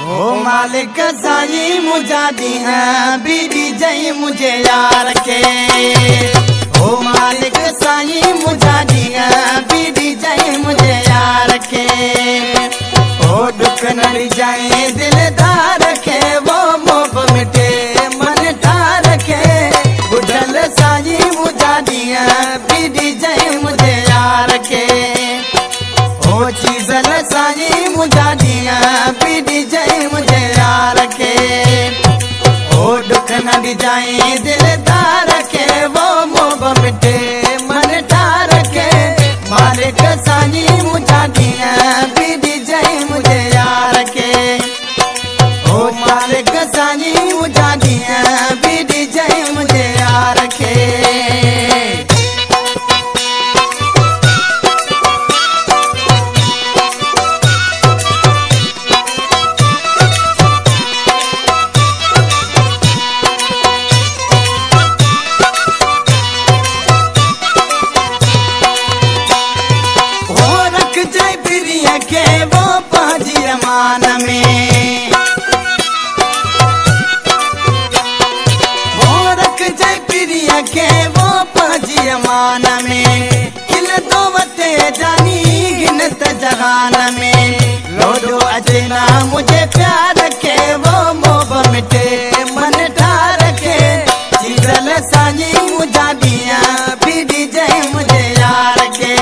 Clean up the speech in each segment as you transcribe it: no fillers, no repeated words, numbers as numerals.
ओ मालिक साईं मुझा दी है बीड़ी जई मुझे यार के। ओ मालिक साईं मुझा दी है बीड़ी जई मुझे यार के। ओ दुख न जाए दिलदार के वो मोह मिटे मन ठार के। बुझल साईं मुझा दी है बीड़ी जई मुझे यार के। ओ चीज़ल साईं मुझा दी है बीड़ी जई मुझे यार के। ओ दुख न जाए दिलदार के वो मोह मिटे मन ठार के। मालिक साईं मुझा दी है बीड़ी जई मुझे यार के। ओ मालिक साईं मुझा दी है बीड़ी जई मुझे यार के। के वो पाजी अमान में वो रख जाए प्रिया के वो पाजी अमान में। खिल दो वते जानी गिनत जहान में। लोडो अजना मुझे प्यार के वो मोह मिटे मन ठार के। चीज़ल साईं मुझा दिया बीड़ी जई मुझे यार के।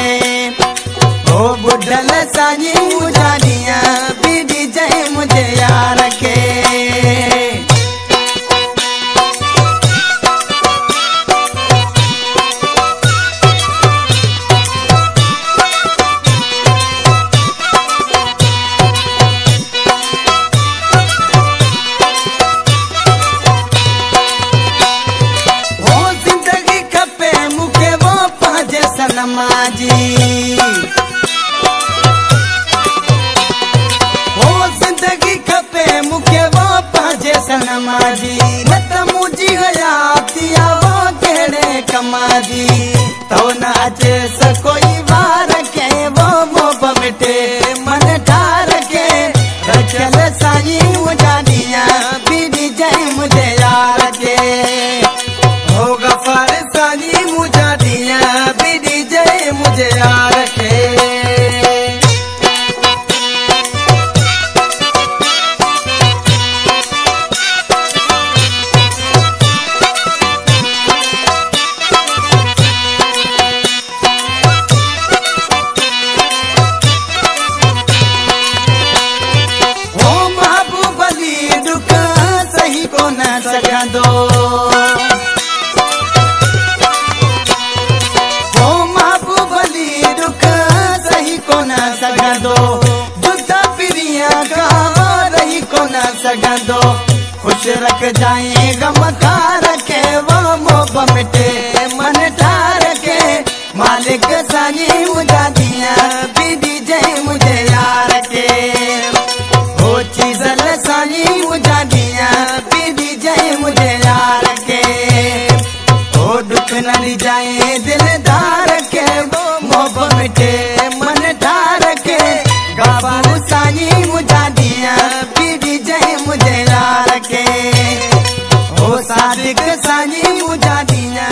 ओ बुढ़ल साईं मुझा दिया बीड़ी जई मुझे यार के। ओ जिंदगी खपे मुखे वो पाजे सनमा जी। सनमाजी नत मुझी हयातिया वो केड़े कमाजी। तो न अचे सकोई वार के वो मोह मिटे मन ठार के। रखल साईं मुझा दिया बीड़ी जई मुझे यार के। हो गफार साईं मुझा दिया बीड़ी जई मुझे यार के। दो ओ महबूबली दुख सही को न सघंदो। जुदा प्रिया का रही को न सघंदो। खुश रख जाए गम कार के वो मोह मिटे मन ठार के। मालिक साईं मुझा दिया बीड़ी जई मुझे यार के। ओ चीज़ल साईं मुझा दिया बीड़ी जई मुझे यार के। ओ दुख न जाए दिलदार के वो मोह मिटे मन ठार के। गाबू साईं मुझा दिया बीड़ी जई मुझे यार के। ओ सादिक साईं मुझा दिया